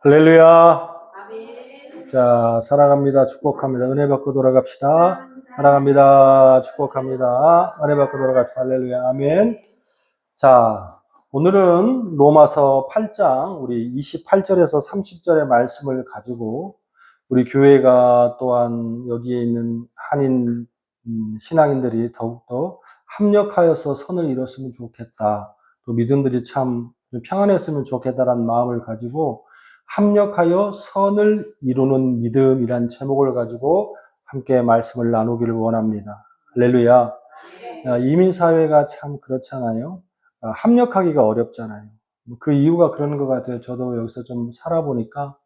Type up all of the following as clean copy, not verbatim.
할렐루야. 아멘. 자, 사랑합니다. 축복합니다. 은혜 받고 돌아갑시다. 사랑합니다. 축복합니다. 은혜 받고 돌아갑시다. 할렐루야. 아멘. 자, 오늘은 로마서 8장, 우리 28절에서 30절의 말씀을 가지고 우리 교회가 또한 여기에 있는 한인 신앙인들이 더욱더 합력하여서 선을 이뤘으면 좋겠다. 또 믿음들이 참 평안했으면 좋겠다라는 마음을 가지고 합력하여 선을 이루는 믿음이란 제목을 가지고 함께 말씀을 나누기를 원합니다. 할렐루야. 이민사회가 참 그렇잖아요. 합력하기가 어렵잖아요. 그 이유가 그런 것 같아요. 저도 여기서 좀 살아보니까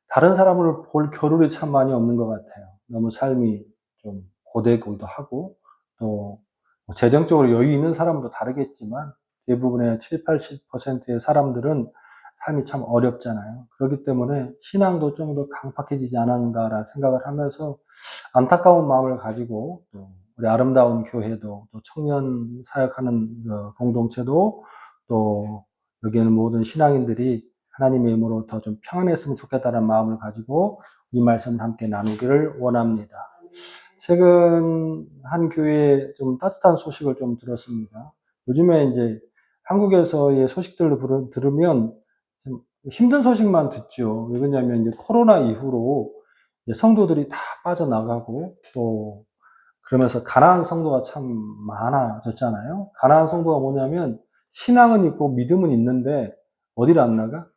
다른 사람을 볼 겨를이 참 많이 없는 것 같아요. 너무 삶이 좀 고되기도 하고, 또 재정적으로 여유 있는 사람도 다르겠지만 대부분의 7, 80%의 사람들은 삶이 참 어렵잖아요. 그렇기 때문에 신앙도 좀 더 강팍해지지 않았는가라는 생각을 하면서 안타까운 마음을 가지고, 또 우리 아름다운 교회도, 또 청년 사역하는 공동체도, 또 여기에는 모든 신앙인들이 하나님의 이름으로 더 좀 평안했으면 좋겠다는 마음을 가지고 이 말씀을 함께 나누기를 원합니다. 최근 한 교회에 좀 따뜻한 소식을 좀 들었습니다. 요즘에 이제 한국에서의 소식들을 들으면 좀 힘든 소식만 듣죠. 왜 그러냐면 이제 코로나 이후로 이제 성도들이 다 빠져나가고, 또 그러면서 가난한 성도가 참 많아졌잖아요. 가난한 성도가 뭐냐면 신앙은 있고 믿음은 있는데 어디를 안 나가?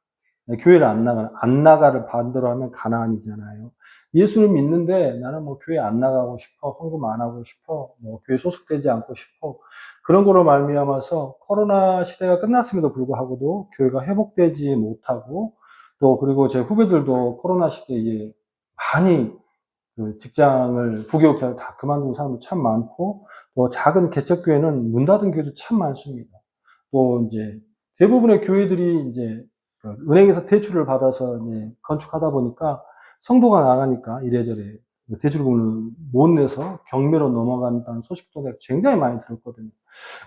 교회를 안 나가를 반대로 하면 가난이잖아요. 예수를 믿는데 나는 뭐 교회 안 나가고 싶어, 헌금 안 하고 싶어, 뭐 교회 소속되지 않고 싶어. 그런 거로 말미암아서 코로나 시대가 끝났음에도 불구하고도 교회가 회복되지 못하고, 또 그리고 제 후배들도 코로나 시대에 많이 그 직장을, 부교육자를 다 그만둔 사람도 참 많고, 또 작은 개척교회는 문 닫은 교회도 참 많습니다. 또 이제 대부분의 교회들이 이제 은행에서 대출을 받아서 이제 건축하다 보니까 성도가 나가니까 이래저래 대출금을 못 내서 경매로 넘어간다는 소식도 내가 굉장히 많이 들었거든요.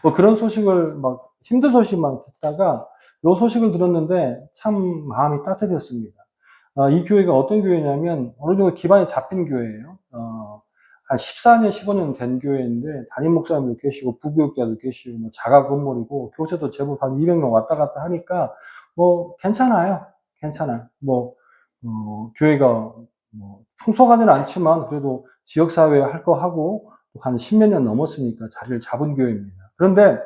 뭐 그런 소식을 막 힘든 소식만 듣다가 요 소식을 들었는데 참 마음이 따뜻했습니다. 이 교회가 어떤 교회냐면 어느 정도 기반이 잡힌 교회예요. 한 14년, 15년 된 교회인데 담임 목사님도 계시고 부교육자도 계시고 뭐 자가 건물이고 교세도 제법 한 200명 왔다 갔다 하니까 뭐 괜찮아요. 괜찮아요. 뭐 교회가 뭐 풍성하지는 않지만 그래도 지역사회 할 거 하고 한 10몇 년 넘었으니까 자리를 잡은 교회입니다. 그런데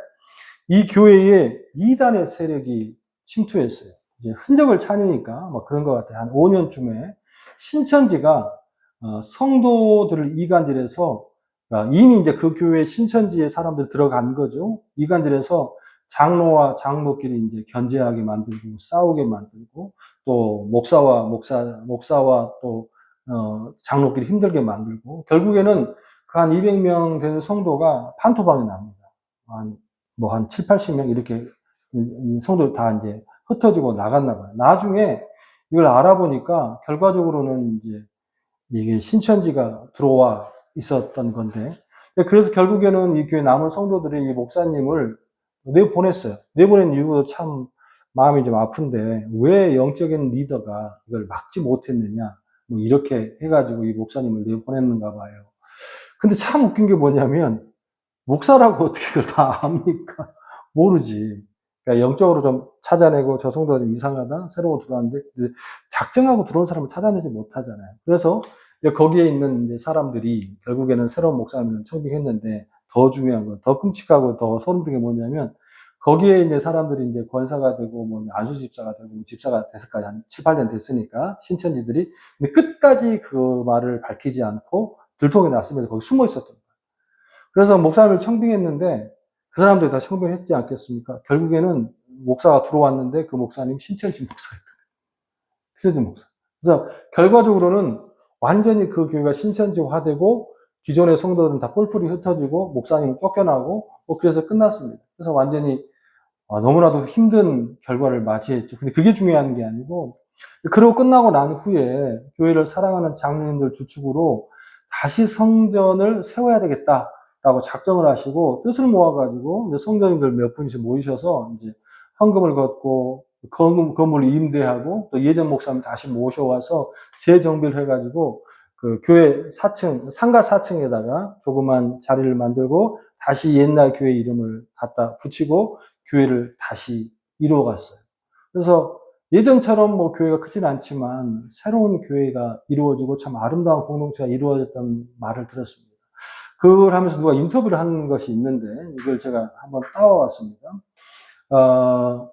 이 교회에 이단의 세력이 침투했어요. 이제 흔적을 찾으니까 뭐 그런 것 같아요. 한 5년쯤에 신천지가 성도들을 이간질해서, 이미 이제 그 교회 신천지에 사람들 들어간 거죠. 이간질해서 장로와 장로끼리 이제 견제하게 만들고 싸우게 만들고, 또 목사와 또 장로끼리 힘들게 만들고, 결국에는 그 한 200명 되는 성도가 반토막이 납니다. 한 7, 80명 이렇게 성도 다 이제 흩어지고 나갔나 봐요. 나중에 이걸 알아보니까 결과적으로는 이제 이게 신천지가 들어와 있었던 건데, 그래서 결국에는 이 교회 남은 성도들이 이 목사님을 내보냈어요. 내보낸 이유도 참 마음이 좀 아픈데 왜 영적인 리더가 이걸 막지 못했느냐, 뭐 이렇게 해가지고 이 목사님을 내보냈는가 봐요. 근데 참 웃긴 게 뭐냐면 목사라고 어떻게 그걸 다 압니까? 모르지. 그러니까 영적으로 좀 찾아내고 저 성도가 좀 이상하다? 새로워 들어왔는데, 작정하고 들어온 사람을 찾아내지 못하잖아요. 그래서 거기에 있는 이제 사람들이 결국에는 새로운 목사님을 청빙했는데, 더 중요한 건, 더 끔찍하고 더 소름 돋는 게 뭐냐면, 거기에 있는 사람들이 이제 권사가 되고, 뭐, 안수 집사가 되고, 집사가 돼서까지 한 7, 8년 됐으니까, 신천지들이. 근데 끝까지 그 말을 밝히지 않고, 들통이 났으면서 거기 숨어 있었던 거예요. 그래서 목사님을 청빙했는데 그 사람들이 다 청빙을 했지 않겠습니까? 결국에는 목사가 들어왔는데 그 목사님 신천지 목사였던 거예요. 신천지 목사. 그래서 결과적으로는 완전히 그 교회가 신천지화되고 기존의 성도들은 다 뿔뿔이 흩어지고 목사님은 쫓겨나고 뭐 그래서 끝났습니다. 그래서 완전히 너무나도 힘든 결과를 맞이했죠. 근데 그게 중요한 게 아니고, 그러고 끝나고 난 후에 교회를 사랑하는 장로님들 주축으로 다시 성전을 세워야 되겠다라고 작정을 하시고 뜻을 모아가지고 성도님들 몇 분씩 모이셔서 이제 헌금을 걷고 건물을 임대하고 또 예전 목사님 다시 모셔와서 재정비를 해가지고 그 교회 4층, 상가 4층에다가 조그만 자리를 만들고 다시 옛날 교회 이름을 갖다 붙이고 교회를 다시 이루어갔어요. 그래서 예전처럼 뭐 교회가 크진 않지만 새로운 교회가 이루어지고 참 아름다운 공동체가 이루어졌다는 말을 들었습니다. 그걸 하면서 누가 인터뷰를 하는 것이 있는데 이걸 제가 한번 따와왔습니다.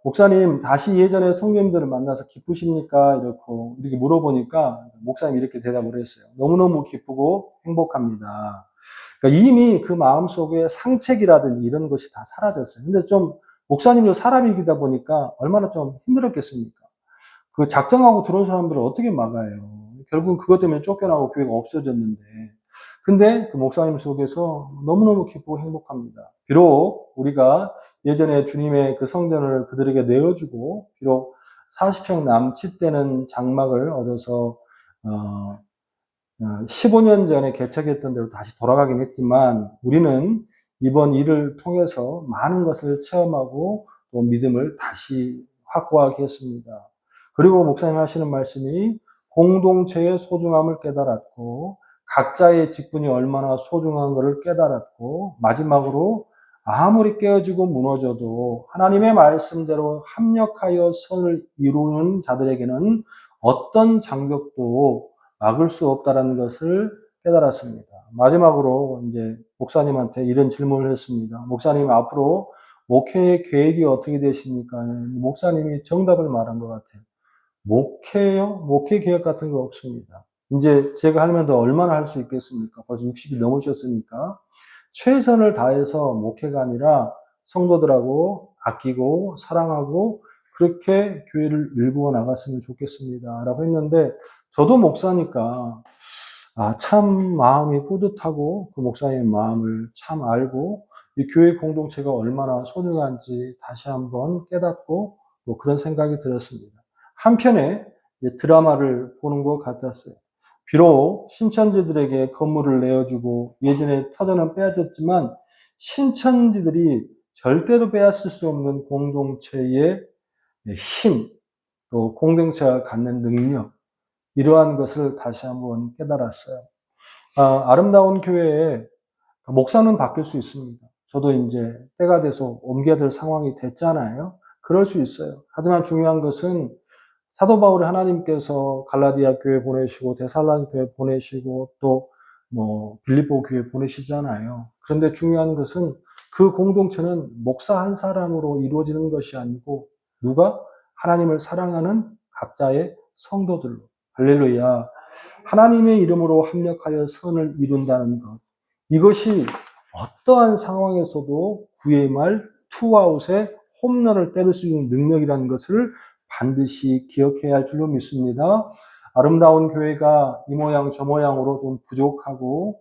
목사님 다시 예전에 성도님들을 만나서 기쁘십니까? 이렇게 물어보니까 목사님이 이렇게 대답을 했어요. 너무너무 기쁘고 행복합니다. 그러니까 이미 그 마음속에 상책이라든지 이런 것이 다 사라졌어요. 근데 좀 목사님도 사람이기다 보니까 얼마나 좀 힘들었겠습니까? 그 작정하고 들어온 사람들을 어떻게 막아요? 결국은 그것 때문에 쫓겨나고 교회가 없어졌는데. 근데 그 목사님 속에서 너무너무 기쁘고 행복합니다. 비록 우리가 예전에 주님의 그 성전을 그들에게 내어주고, 비록 40평 남짓되는 장막을 얻어서, 15년 전에 개척했던 대로 다시 돌아가긴 했지만, 우리는 이번 일을 통해서 많은 것을 체험하고 또 믿음을 다시 확고하게 했습니다. 그리고 목사님 하시는 말씀이 공동체의 소중함을 깨달았고, 각자의 직분이 얼마나 소중한 것을 깨달았고, 마지막으로 아무리 깨어지고 무너져도 하나님의 말씀대로 합력하여 선을 이루는 자들에게는 어떤 장벽도 막을 수 없다는 것을 깨달았습니다. 마지막으로 이제 목사님한테 이런 질문을 했습니다. 목사님 앞으로 목회의 계획이 어떻게 되십니까? 목사님이 정답을 말한 것 같아요. 목회요? 목회 계획 같은 거 없습니다. 이제 제가 하면 더 얼마나 할 수 있겠습니까? 벌써 60이 넘으셨으니까. 최선을 다해서 목회가 아니라 성도들하고 아끼고 사랑하고 그렇게 교회를 일구어 나갔으면 좋겠습니다. 라고 했는데 저도 목사니까 참 마음이 뿌듯하고 그 목사님의 마음을 참 알고 이 교회 공동체가 얼마나 소중한지 다시 한번 깨닫고 뭐 그런 생각이 들었습니다. 한편에 드라마를 보는 것 같았어요. 비록 신천지들에게 건물을 내어주고 예전에 터전은 빼앗았지만 신천지들이 절대로 빼앗을 수 없는 공동체의 힘, 또 공동체가 갖는 능력, 이러한 것을 다시 한번 깨달았어요. 아름다운 교회에 목사는 바뀔 수 있습니다. 저도 이제 때가 돼서 옮겨야 될 상황이 됐잖아요. 그럴 수 있어요. 하지만 중요한 것은 사도 바울이 하나님께서 갈라디아 교회 보내시고 데살로니가 교회 보내시고 또 뭐 빌립보 교회 보내시잖아요. 그런데 중요한 것은 그 공동체는 목사 한 사람으로 이루어지는 것이 아니고 누가 하나님을 사랑하는 각자의 성도들로, 할렐루야, 하나님의 이름으로 합력하여 선을 이룬다는 것, 이것이 어떠한 상황에서도 구의 말 투아웃에 홈런을 때릴 수 있는 능력이라는 것을 반드시 기억해야 할 줄로 믿습니다. 아름다운 교회가 이 모양 저 모양으로 좀 부족하고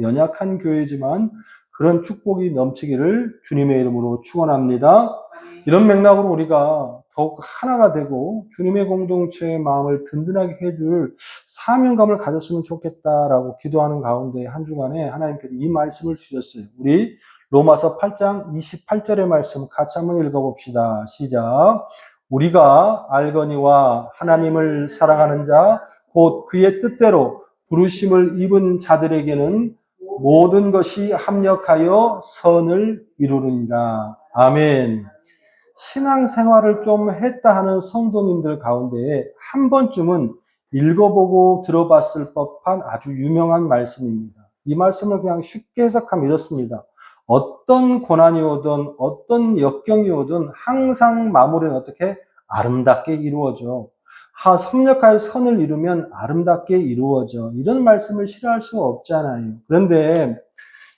연약한 교회지만 그런 축복이 넘치기를 주님의 이름으로 축원합니다. 이런 맥락으로 우리가 더욱 하나가 되고 주님의 공동체의 마음을 든든하게 해줄 사명감을 가졌으면 좋겠다라고 기도하는 가운데 한 주간에 하나님께서 이 말씀을 주셨어요. 우리 로마서 8장 28절의 말씀 같이 한번 읽어봅시다. 시작. 우리가 알거니와 하나님을 사랑하는 자, 곧 그의 뜻대로 부르심을 입은 자들에게는 모든 것이 합력하여 선을 이루느니라. 아멘. 신앙생활을 좀 했다 하는 성도님들 가운데 한 번쯤은 읽어보고 들어봤을 법한 아주 유명한 말씀입니다. 이 말씀을 그냥 쉽게 해석하면 이렇습니다. 어떤 고난이 오든 어떤 역경이 오든 항상 마무리는 어떻게? 아름답게 이루어져. 섭력하여 선을 이루면 아름답게 이루어져. 이런 말씀을 싫어할 수 없잖아요. 그런데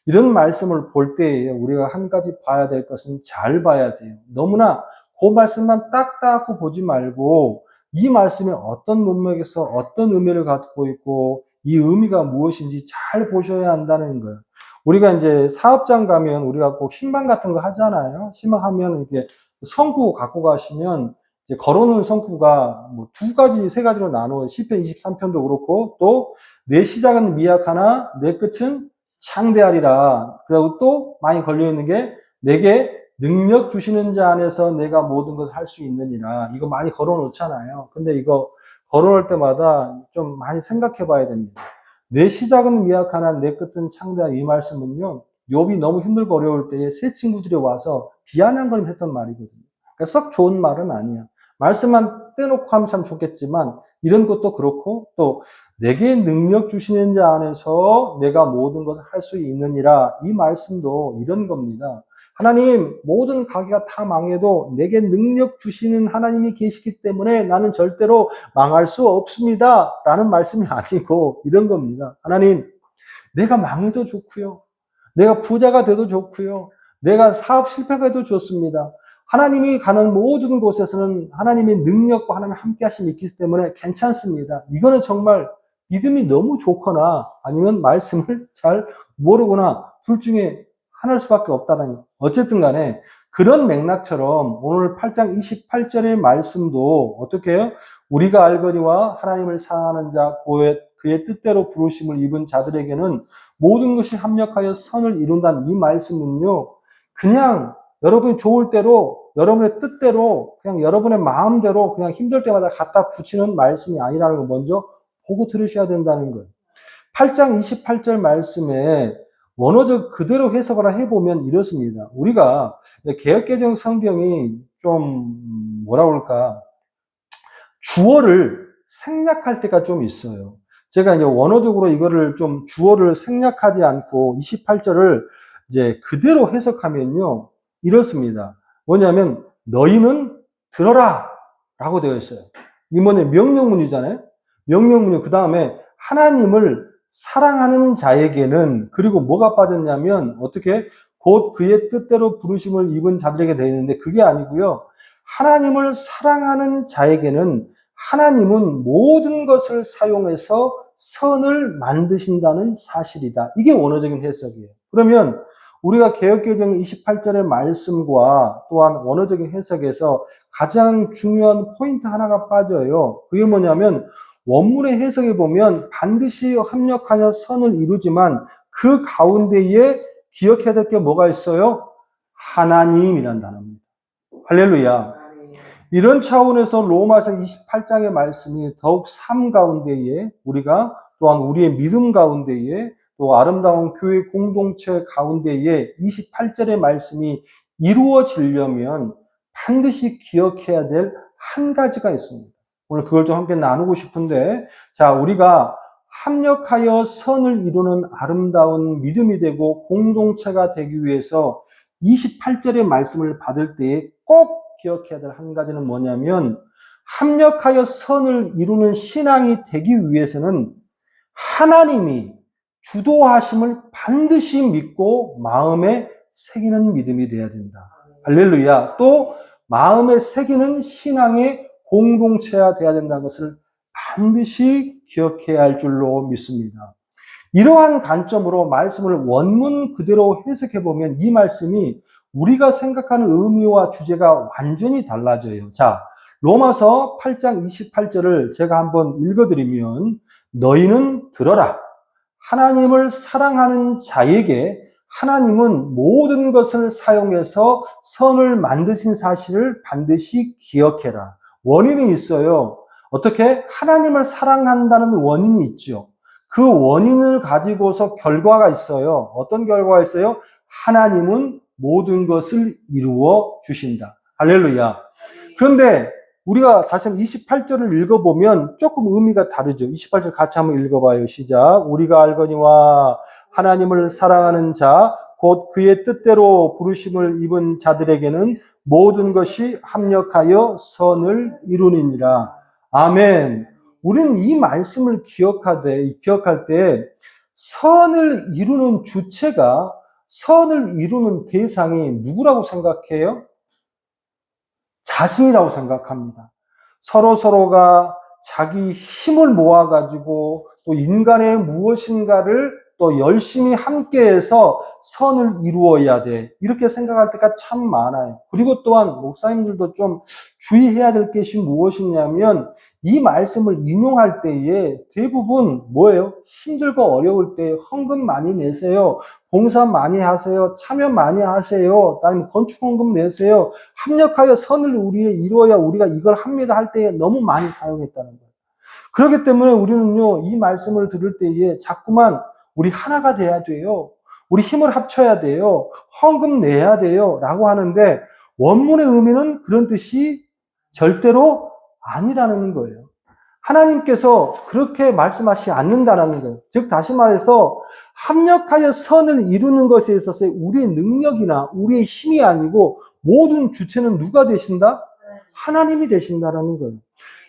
이런 말씀을 볼 때에 우리가 한 가지 봐야 될 것은 잘 봐야 돼요. 너무나 그 말씀만 딱 따고 보지 말고 이 말씀이 어떤 문맥에서 어떤 의미를 갖고 있고 이 의미가 무엇인지 잘 보셔야 한다는 거예요. 우리가 이제 사업장 가면 우리가 꼭 신방 같은 거 하잖아요. 신방 하면 이렇게 성구 갖고 가시면 이제 걸어놓은 성구가 뭐 두 가지, 세 가지로 나눠 시편 23편도 그렇고 또 내 시작은 미약하나 내 끝은 창대하리라. 그리고 또 많이 걸려있는 게 내게 능력 주시는 자 안에서 내가 모든 것을 할 수 있느니라. 이거 많이 걸어 놓잖아요. 근데 이거 걸어 놓을 때마다 좀 많이 생각해 봐야 됩니다. 내 시작은 미약하나 내 끝은 창대한 이 말씀은요. 욥이 너무 힘들고 어려울 때에 세 친구들이 와서 비아냥거림 했던 말이거든요. 그러니까 썩 좋은 말은 아니야. 말씀만 떼놓고 하면 참 좋겠지만 이런 것도 그렇고 또 내게 능력 주시는 자 안에서 내가 모든 것을 할 수 있느니라. 이 말씀도 이런 겁니다. 하나님, 모든 가게가 다 망해도 내게 능력 주시는 하나님이 계시기 때문에 나는 절대로 망할 수 없습니다. 라는 말씀이 아니고 이런 겁니다. 하나님, 내가 망해도 좋고요. 내가 부자가 돼도 좋고요. 내가 사업 실패가 해도 좋습니다. 하나님이 가는 모든 곳에서는 하나님의 능력과 하나님의 함께 하심이 있기 때문에 괜찮습니다. 이거는 정말 믿음이 너무 좋거나 아니면 말씀을 잘 모르거나 둘 중에 하나일 수밖에 없다는 거. 어쨌든 간에 그런 맥락처럼 오늘 8장 28절의 말씀도 어떻게 해요? 우리가 알거니와 하나님을 사랑하는 자 그의 뜻대로 부르심을 입은 자들에게는 모든 것이 합력하여 선을 이룬다는 이 말씀은요. 그냥 여러분이 좋을 대로 여러분의 뜻대로 그냥 여러분의 마음대로 그냥 힘들 때마다 갖다 붙이는 말씀이 아니라는 걸 먼저 보고 들으셔야 된다는 거예요. 8장 28절 말씀에 원어적 그대로 해석을 해보면 이렇습니다. 우리가 개역개정 성경이 좀 뭐라 그럴까 주어를 생략할 때가 좀 있어요. 제가 이제 원어적으로 이거를 좀 주어를 생략하지 않고 28절을 이제 그대로 해석하면요. 이렇습니다. 뭐냐면 너희는 들어라 라고 되어 있어요. 이게 뭐냐 명령문이잖아요. 명령문이 그 다음에 하나님을 사랑하는 자에게는 그리고 뭐가 빠졌냐면 어떻게 곧 그의 뜻대로 부르심을 입은 자들에게 되어 있는데 그게 아니고요. 하나님을 사랑하는 자에게는 하나님은 모든 것을 사용해서 선을 만드신다는 사실이다. 이게 원어적인 해석이에요. 그러면 우리가 개역개정 28절의 말씀과 또한 원어적인 해석에서 가장 중요한 포인트 하나가 빠져요. 그게 뭐냐면 원문의 해석에 보면 반드시 합력하여 선을 이루지만 그 가운데에 기억해야 될 게 뭐가 있어요? 하나님이란 단어입니다. 할렐루야. 이런 차원에서 로마서 28장의 말씀이 더욱 삶 가운데에 우리가 또한 우리의 믿음 가운데에 또 아름다운 교회 공동체 가운데에 28절의 말씀이 이루어지려면 반드시 기억해야 될 한 가지가 있습니다. 오늘 그걸 좀 함께 나누고 싶은데, 자, 우리가 합력하여 선을 이루는 아름다운 믿음이 되고 공동체가 되기 위해서 28절의 말씀을 받을 때에 꼭 기억해야 될 한 가지는 뭐냐면 합력하여 선을 이루는 신앙이 되기 위해서는 하나님이 주도하심을 반드시 믿고 마음에 새기는 믿음이 되어야 된다. 할렐루야. 또 마음에 새기는 신앙의 공동체가 되어야 된다는 것을 반드시 기억해야 할 줄로 믿습니다. 이러한 관점으로 말씀을 원문 그대로 해석해 보면 이 말씀이 우리가 생각하는 의미와 주제가 완전히 달라져요. 자, 로마서 8장 28절을 제가 한번 읽어드리면 너희는 들어라. 하나님을 사랑하는 자에게 하나님은 모든 것을 사용해서 선을 만드신 사실을 반드시 기억해라. 원인이 있어요. 어떻게? 하나님을 사랑한다는 원인이 있죠. 그 원인을 가지고서 결과가 있어요. 어떤 결과가 있어요? 하나님은 모든 것을 이루어 주신다. 할렐루야. 그런데 우리가 다시 한번 28절을 읽어보면 조금 의미가 다르죠. 28절 같이 한번 읽어봐요. 시작. 우리가 알거니와 하나님을 사랑하는 자, 곧 그의 뜻대로 부르심을 입은 자들에게는 모든 것이 합력하여 선을 이루니라. 아멘. 우리는 이 말씀을 기억할 때 선을 이루는 주체가 선을 이루는 대상이 누구라고 생각해요? 자신이라고 생각합니다. 서로가 자기 힘을 모아가지고 또 인간의 무엇인가를 또 열심히 함께해서 선을 이루어야 돼. 이렇게 생각할 때가 참 많아요. 그리고 또한 목사님들도 좀 주의해야 될 것이 무엇이냐면 이 말씀을 인용할 때에 대부분 뭐예요? 힘들고 어려울 때 헌금 많이 내세요. 봉사 많이 하세요. 참여 많이 하세요. 아니면 건축 헌금 내세요. 합력하여 선을 우리에 이루어야 우리가 이걸 합니다 할 때에 너무 많이 사용했다는 거예요. 그렇기 때문에 우리는요, 이 말씀을 들을 때에 자꾸만 우리 하나가 돼야 돼요. 우리 힘을 합쳐야 돼요. 헌금 내야 돼요. 라고 하는데 원문의 의미는 그런 뜻이 절대로 아니라는 거예요. 하나님께서 그렇게 말씀하시지 않는다는 거예요. 즉 다시 말해서 합력하여 선을 이루는 것에 있어서 우리의 능력이나 우리의 힘이 아니고 모든 주체는 누가 되신다? 하나님이 되신다라는 거예요.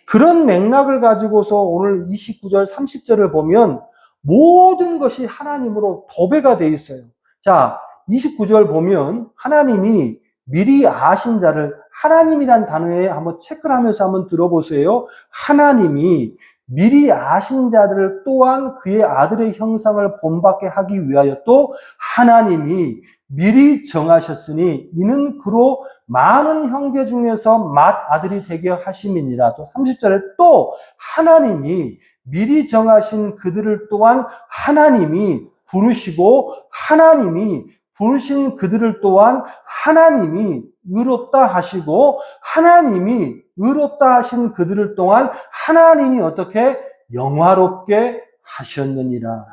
그런 맥락을 가지고서 오늘 29절, 30절을 보면 모든 것이 하나님으로 도배가 되어 있어요. 자, 29절 보면 하나님이 미리 아신 자를 하나님이란 단어에 한번 체크를 하면서 한번 들어보세요. 하나님이 미리 아신 자들을 또한 그의 아들의 형상을 본받게 하기 위하여 또 하나님이 미리 정하셨으니 이는 그로 많은 형제 중에서 맏아들이 되게 하심이니라. 또 30절에 또 하나님이 미리 정하신 그들을 또한 하나님이 부르시고 하나님이 부르신 그들을 또한 하나님이 의롭다 하시고 하나님이 의롭다 하신 그들을 또한 하나님이 어떻게 영화롭게 하셨느니라.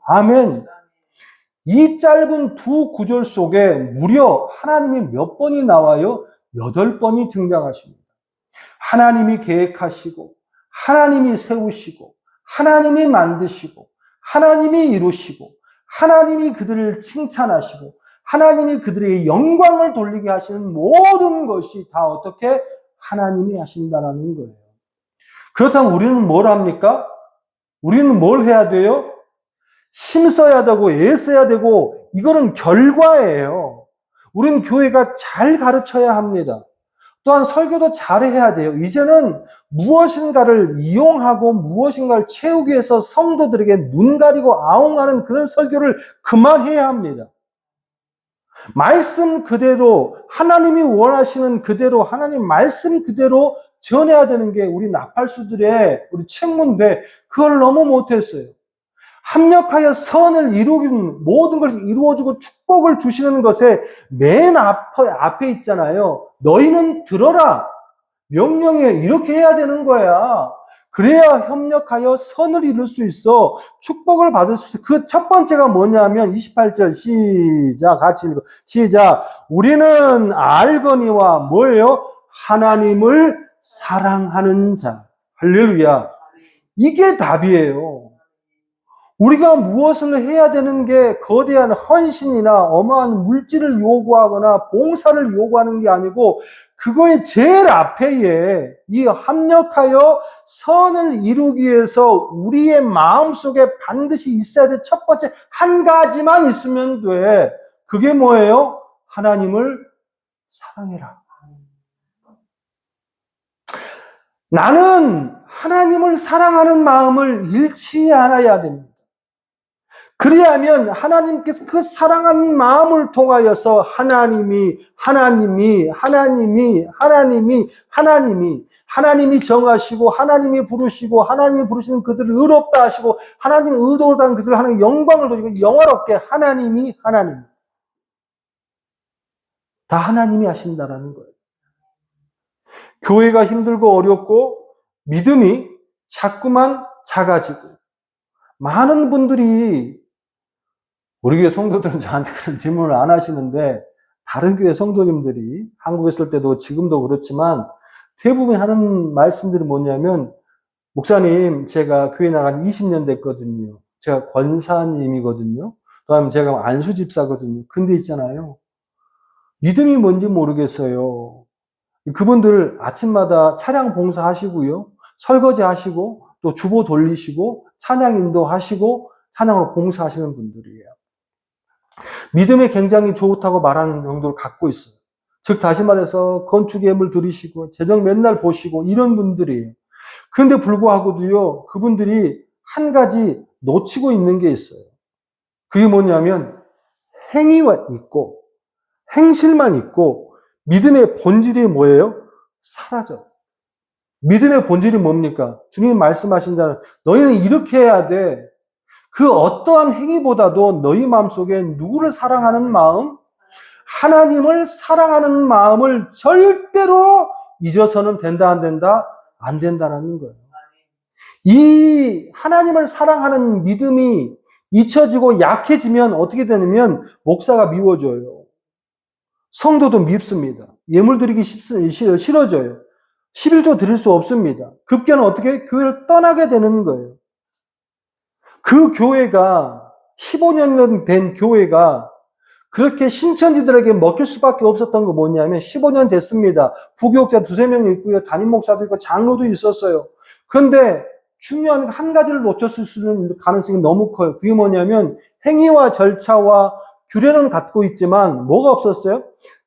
아멘. 이 짧은 두 구절 속에 무려 하나님이 몇 번이 나와요? 8번이 등장하십니다. 하나님이 계획하시고 하나님이 세우시고 하나님이 만드시고 하나님이 이루시고 하나님이 그들을 칭찬하시고 하나님이 그들에게 영광을 돌리게 하시는 모든 것이 다 어떻게 하나님이 하신다는 거예요. 그렇다면 우리는 뭘 합니까? 우리는 뭘 해야 돼요? 힘써야 되고 애써야 되고 이거는 결과예요. 우리는 교회가 잘 가르쳐야 합니다. 또한 설교도 잘해야 돼요. 이제는 무엇인가를 이용하고 무엇인가를 채우기 위해서 성도들에게 눈 가리고 아웅하는 그런 설교를 그만해야 합니다. 말씀 그대로 하나님이 원하시는 그대로 하나님 말씀 그대로 전해야 되는 게 우리 나팔수들의 우리 책무인데 그걸 너무 못했어요. 합력하여 선을 이루는 모든 것을 이루어주고 축복을 주시는 것에 맨 앞에 있잖아요. 너희는 들어라. 명령에 이렇게 해야 되는 거야. 그래야 협력하여 선을 이룰 수 있어. 축복을 받을 수 있어. 그 첫 번째가 뭐냐면 28절 시작 같이 읽어. 시작. 우리는 알거니와 뭐예요? 하나님을 사랑하는 자. 할렐루야. 이게 답이에요. 우리가 무엇을 해야 되는 게 거대한 헌신이나 어마한 물질을 요구하거나 봉사를 요구하는 게 아니고 그거의 제일 앞에 이 합력하여 선을 이루기 위해서 우리의 마음속에 반드시 있어야 될 첫 번째 한 가지만 있으면 돼. 그게 뭐예요? 하나님을 사랑해라. 나는 하나님을 사랑하는 마음을 잃지 않아야 됩니다. 그리하면 하나님께서 그 사랑하는 마음을 통하여서 하나님이 정하시고 하나님이 부르시고 하나님이 부르시는 그들을 의롭다 하시고 하나님이 의도로 한 그들을 하나님 영광을 돌리고 영화롭게 하나님 다 하나님이 하신다라는 거예요. 교회가 힘들고 어렵고 믿음이 자꾸만 작아지고 많은 분들이 우리 교회 성도들은 저한테 그런 질문을 안 하시는데 다른 교회 성도님들이 한국에 있을 때도 지금도 그렇지만 대부분 하는 말씀들이 뭐냐면 목사님 제가 교회 나간 20년 됐거든요. 제가 권사님이거든요. 그다음에 제가 안수 집사거든요. 근데 있잖아요. 믿음이 뭔지 모르겠어요. 그분들 아침마다 차량 봉사하시고요. 설거지 하시고 또 주보 돌리시고 찬양 인도하시고 찬양으로 봉사하시는 분들이에요. 믿음이 굉장히 좋다고 말하는 정도를 갖고 있어요. 즉 다시 말해서 건축 예물 드리시고 재정 맨날 보시고 이런 분들이에요. 그런데 불구하고도요. 그분들이 한 가지 놓치고 있는 게 있어요. 그게 뭐냐면 행위가 있고 행실만 있고 믿음의 본질이 뭐예요? 사라져. 믿음의 본질이 뭡니까? 주님 말씀하신 자는 너희는 이렇게 해야 돼. 그 어떠한 행위보다도 너희 마음속에 누구를 사랑하는 마음? 하나님을 사랑하는 마음을 절대로 잊어서는 된다, 안 된다? 안 된다는 거예요. 이 하나님을 사랑하는 믿음이 잊혀지고 약해지면 어떻게 되냐면 목사가 미워져요. 성도도 밉습니다. 예물 드리기 싫어져요. 11조 드릴 수 없습니다. 급기야는 어떻게? 교회를 떠나게 되는 거예요. 그 교회가 15년 된 교회가 그렇게 신천지들에게 먹힐 수밖에 없었던 거 뭐냐면 15년 됐습니다. 부교육자 두세 명 있고요. 담임 목사도 있고 장로도 있었어요. 그런데 중요한 한 가지를 놓쳤을 수 있는 가능성이 너무 커요. 그게 뭐냐면 행위와 절차와 규례는 갖고 있지만 뭐가 없었어요?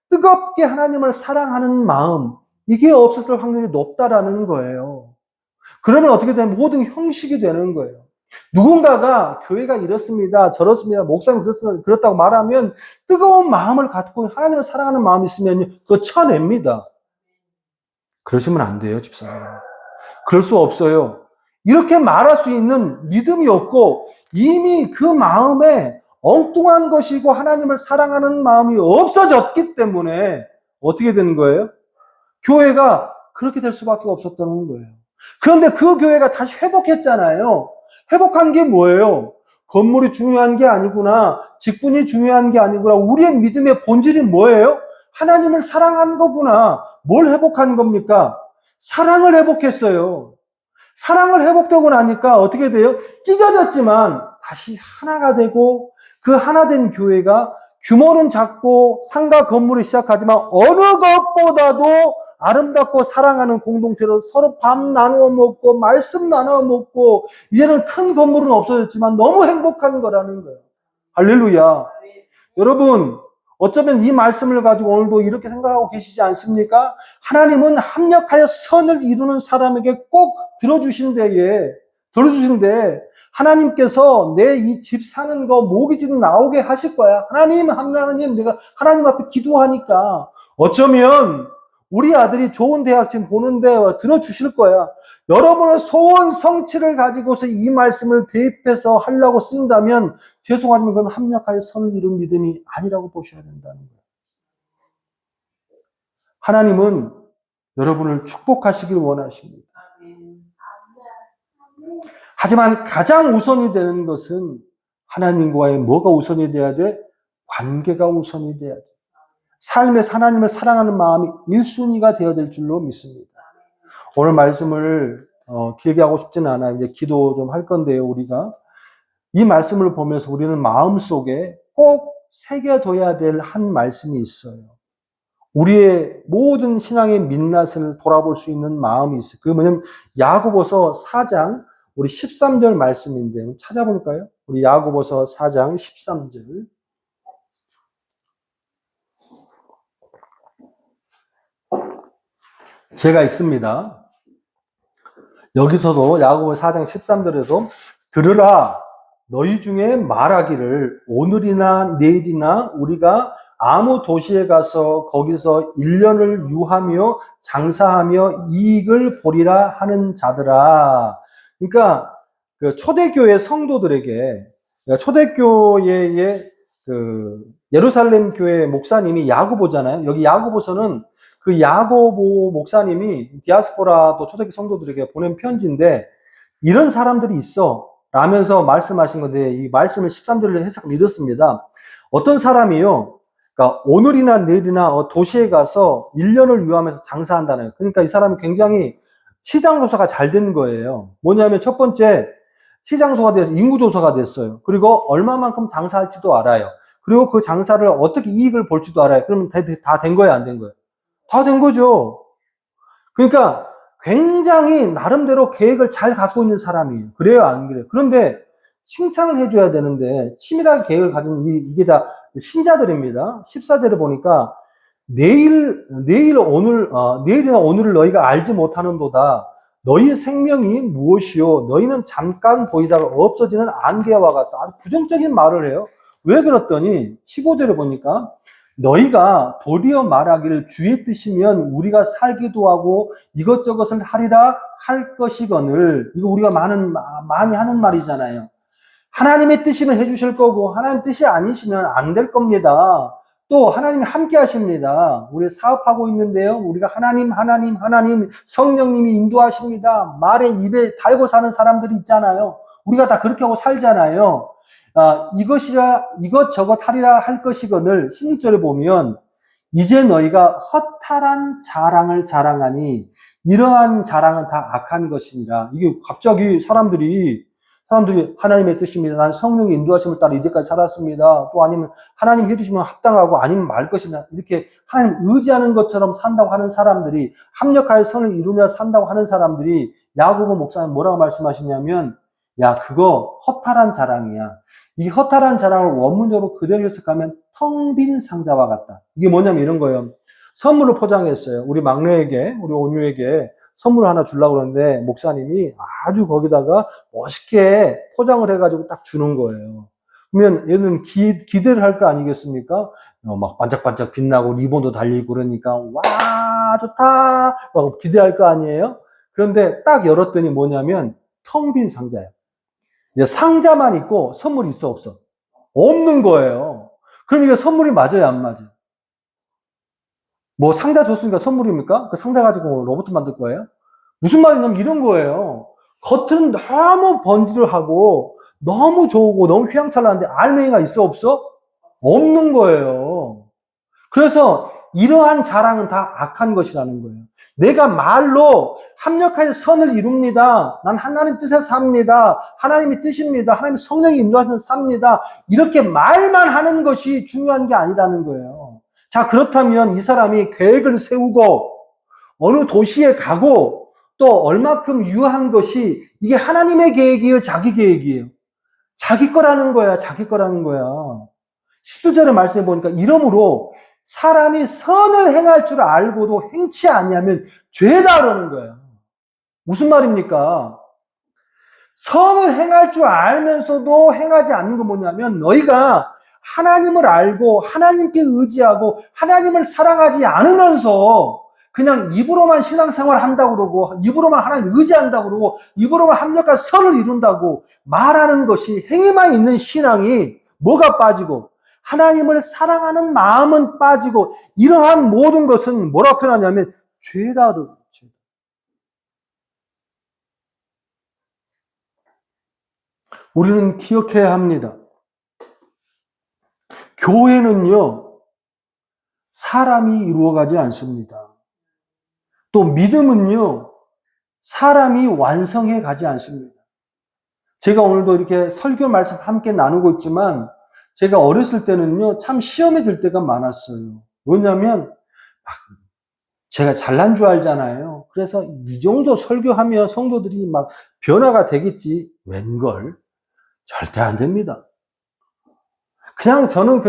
뜨겁게 하나님을 사랑하는 마음, 이게 없었을 확률이 높다라는 거예요. 그러면 어떻게 되면 모든 형식이 되는 거예요. 누군가가 교회가 이렇습니다, 저렇습니다, 목사님 그렇다고 말하면 뜨거운 마음을 갖고 하나님을 사랑하는 마음이 있으면 그거 쳐냅니다. 그러시면 안 돼요, 집사님. 그럴 수 없어요. 이렇게 말할 수 있는 믿음이 없고 이미 그 마음에 엉뚱한 것이고 하나님을 사랑하는 마음이 없어졌기 때문에 어떻게 되는 거예요? 교회가 그렇게 될 수밖에 없었다는 거예요. 그런데 그 교회가 다시 회복했잖아요. 회복한 게 뭐예요? 건물이 중요한 게 아니구나. 직분이 중요한 게 아니구나. 우리의 믿음의 본질이 뭐예요? 하나님을 사랑한 거구나. 뭘 회복한 겁니까? 사랑을 회복했어요. 사랑을 회복되고 나니까 어떻게 돼요? 찢어졌지만 다시 하나가 되고 그 하나 된 교회가 규모는 작고 상가 건물이 시작하지만 어느 것보다도 아름답고 사랑하는 공동체로 서로 밥 나누어 먹고 말씀 나누어 먹고 이제는 큰 건물은 없어졌지만 너무 행복한 거라는 거예요. 할렐루야. 여러분, 어쩌면 이 말씀을 가지고 오늘도 이렇게 생각하고 계시지 않습니까? 하나님은 합력하여 선을 이루는 사람에게 꼭 들어주신데 하나님께서 내 이 집 사는 거 모기지도 나오게 하실 거야. 하나님, 내가 하나님 앞에 기도하니까 어쩌면 우리 아들이 좋은 대학 지금 보는데 들어주실 거야. 여러분의 소원 성취를 가지고서 이 말씀을 대입해서 하려고 쓴다면 죄송하지만 그건 합력하여 선을 이룬 믿음이 아니라고 보셔야 된다는 거예요. 하나님은 여러분을 축복하시길 원하십니다. 하지만 가장 우선이 되는 것은 하나님과의 뭐가 우선이 돼야 돼? 관계가 우선이 돼야 돼. 삶에서 하나님을 사랑하는 마음이 1순위가 되어야 될 줄로 믿습니다. 오늘 말씀을 길게 하고 싶지는 않아요. 이제 기도 좀 할 건데요, 우리가. 이 말씀을 보면서 우리는 마음속에 꼭 새겨둬야 될 한 말씀이 있어요. 우리의 모든 신앙의 민낯을 돌아볼 수 있는 마음이 있어요. 그게 뭐냐면 야고보서 4장 우리 13절 말씀인데 찾아볼까요? 우리 야고보서 4장 13절. 제가 읽습니다. 여기서도 야고보 4장 13절에도 들으라 너희 중에 말하기를 오늘이나 내일이나 우리가 아무 도시에 가서 거기서 1년을 유하며 장사하며 이익을 보리라 하는 자들아. 그러니까 그 초대교회 성도들에게, 초대교회의 그 예루살렘 교회 목사님이 야고보잖아요. 여기 야고보서는 그 야고보 목사님이 디아스포라 또 초대교회 성도들에게 보낸 편지인데 이런 사람들이 있어 라면서 말씀하신 건데 이 말씀을 13절로 해석하면 이렇습니다. 어떤 사람이요, 그러니까 오늘이나 내일이나 도시에 가서 1년을 유하면서 장사한다는 거예요. 그러니까 이 사람이 굉장히 시장 조사가 잘 된 거예요. 뭐냐면 첫 번째 시장 조사가 돼서 인구 조사가 됐어요. 그리고 얼마만큼 장사할지도 알아요. 그리고 그 장사를 어떻게 이익을 볼지도 알아요. 그러면 다 된 거예요, 안 된 거예요? 다 된 거죠. 그러니까 굉장히 나름대로 계획을 잘 갖고 있는 사람이에요. 그래요, 안 그래요? 그런데 칭찬을 해줘야 되는데 치밀하게 계획을 가진 이게 다 신자들입니다. 14절에 보니까 내일이나 오늘을 너희가 알지 못하는도다. 너희 생명이 무엇이요? 너희는 잠깐 보이다가 없어지는 안개와 같다. 아주 부정적인 말을 해요. 왜 그랬더니 15절에 보니까 너희가 도리어 말하기를 주의 뜻이면 우리가 살기도 하고 이것저것을 하리라 할 것이거늘. 이거 우리가 많이 하는 말이잖아요. 하나님의 뜻이면 해주실 거고 하나님 뜻이 아니시면 안 될 겁니다. 또 하나님이 함께 하십니다. 우리 사업하고 있는데요. 우리가 하나님 성령님이 인도하십니다. 말에 입에 달고 사는 사람들이 있잖아요. 우리가 다 그렇게 하고 살잖아요. 이것저것 하리라 할 것이거늘 16절에 보면 이제 너희가 허탈한 자랑을 자랑하니 이러한 자랑은 다 악한 것이니라. 이게 갑자기 사람들이 하나님의 뜻입니다. 난 성령의 인도하심을 따라 이제까지 살았습니다. 또 아니면 하나님 해주시면 합당하고 아니면 말 것이다. 이렇게 하나님 의지하는 것처럼 산다고 하는 사람들이 합력하여 선을 이루며 산다고 하는 사람들이 야고보 목사님 뭐라고 말씀하시냐면 야 그거 허탈한 자랑이야. 이 허탈한 자랑을 원문적으로 그대로 해석하면 텅 빈 상자와 같다. 이게 뭐냐면 이런 거예요. 선물을 포장했어요. 우리 막내에게 우리 온유에게 선물 하나 주려고 그러는데 목사님이 아주 거기다가 멋있게 포장을 해가지고 딱 주는 거예요. 그러면 얘는 기대를 할 거 아니겠습니까? 막 반짝반짝 빛나고 리본도 달리고 그러니까 와 좋다 막 기대할 거 아니에요? 그런데 딱 열었더니 뭐냐면 텅 빈 상자예요. 이제 상자만 있고 선물이 있어 없어? 없는 거예요. 그럼 이게 선물이 맞아요 안 맞아요? 뭐 상자 줬으니까 선물입니까? 그 상자 가지고 로봇 만들 거예요? 무슨 말이냐면 이런 거예요. 겉은 너무 번지르하고 너무 좋고 너무 휘황찬란한데 알맹이가 있어 없어? 없는 거예요. 그래서 이러한 자랑은 다 악한 것이라는 거예요. 내가 말로 합력하여 선을 이룹니다. 난 하나님 뜻에 삽니다. 하나님의 뜻입니다. 하나님 성령이 인도하시면 삽니다. 이렇게 말만 하는 것이 중요한 게 아니라는 거예요. 자, 그렇다면 이 사람이 계획을 세우고 어느 도시에 가고 또 얼마큼 유한 것이 이게 하나님의 계획이에요? 자기 계획이에요? 자기 거라는 거야. 자기 거라는 거야. 17절의 말씀에 보니까 이러므로 사람이 선을 행할 줄 알고도 행치 아니하면 죄다 그러는 거예요. 무슨 말입니까? 선을 행할 줄 알면서도 행하지 않는 건 뭐냐면 너희가 하나님을 알고 하나님께 의지하고 하나님을 사랑하지 않으면서 그냥 입으로만 신앙생활 한다고 그러고 입으로만 하나님 의지한다고 그러고 입으로만 합력한 선을 이룬다고 말하는 것이 행위만 있는 신앙이 뭐가 빠지고 하나님을 사랑하는 마음은 빠지고 이러한 모든 것은 뭐라고 표현하냐면 죄다. 우리는 기억해야 합니다. 교회는요, 사람이 이루어가지 않습니다. 또 믿음은요, 사람이 완성해 가지 않습니다. 제가 오늘도 이렇게 설교 말씀 함께 나누고 있지만 제가 어렸을 때는요, 참 시험에 들 때가 많았어요. 왜냐하면 제가 잘난 줄 알잖아요. 그래서 이 정도 설교하면 성도들이 막 변화가 되겠지. 웬걸? 절대 안 됩니다. 저는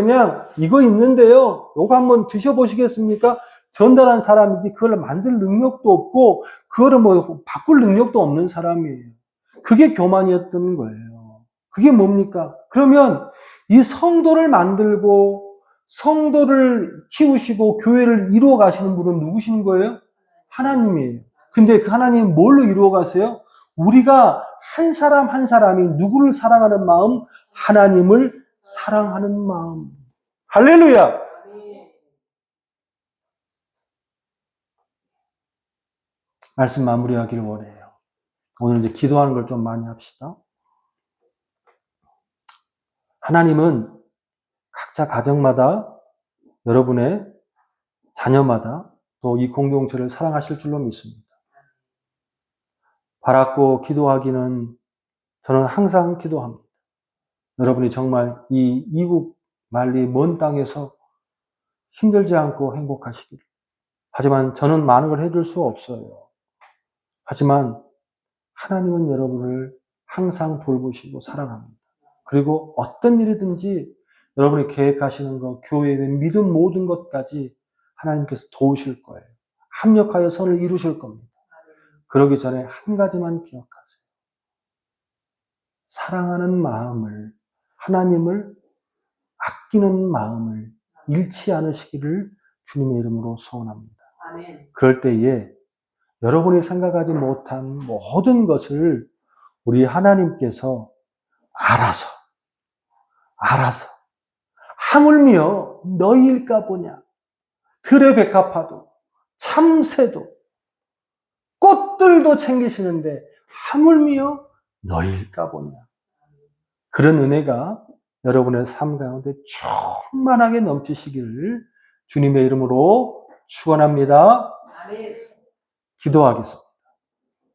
이거 있는데요. 이거 한번 드셔보시겠습니까? 전달한 사람이지 그걸 만들 능력도 없고 그거를 뭐 바꿀 능력도 없는 사람이에요. 그게 교만이었던 거예요. 그게 뭡니까? 그러면 이 성도를 만들고 성도를 키우시고 교회를 이루어 가시는 분은 누구신 거예요? 하나님이에요. 근데 그 하나님은 뭘로 이루어 가세요? 우리가 한 사람 한 사람이 누구를 사랑하는 마음? 하나님을 사랑하는 마음. 할렐루야! 말씀 마무리하기를 원해요. 오늘 이제 기도하는 걸 좀 많이 합시다. 하나님은 각자 가정마다 여러분의 자녀마다 또 이 공동체를 사랑하실 줄로 믿습니다. 바랐고 기도하기는 저는 항상 기도합니다. 여러분이 정말 이 이국 말리 먼 땅에서 힘들지 않고 행복하시길. 하지만 저는 많은 걸 해줄 수 없어요. 하지만 하나님은 여러분을 항상 돌보시고 사랑합니다. 그리고 어떤 일이든지 여러분이 계획하시는 것, 교회의 믿음 모든 것까지 하나님께서 도우실 거예요. 합력하여 선을 이루실 겁니다. 그러기 전에 한 가지만 기억하세요. 사랑하는 마음을, 하나님을 아끼는 마음을 잃지 않으시기를 주님의 이름으로 소원합니다. 아멘. 그럴 때에 여러분이 생각하지 못한 모든 것을 우리 하나님께서 알아서 하물며 너희일까 보냐, 들의 백합화도 참새도 꽃들도 챙기시는데 하물며 너희일까 보냐. 그런 은혜가 여러분의 삶 가운데 충만하게 넘치시기를 주님의 이름으로 축원합니다. 아멘. 기도하겠습니다.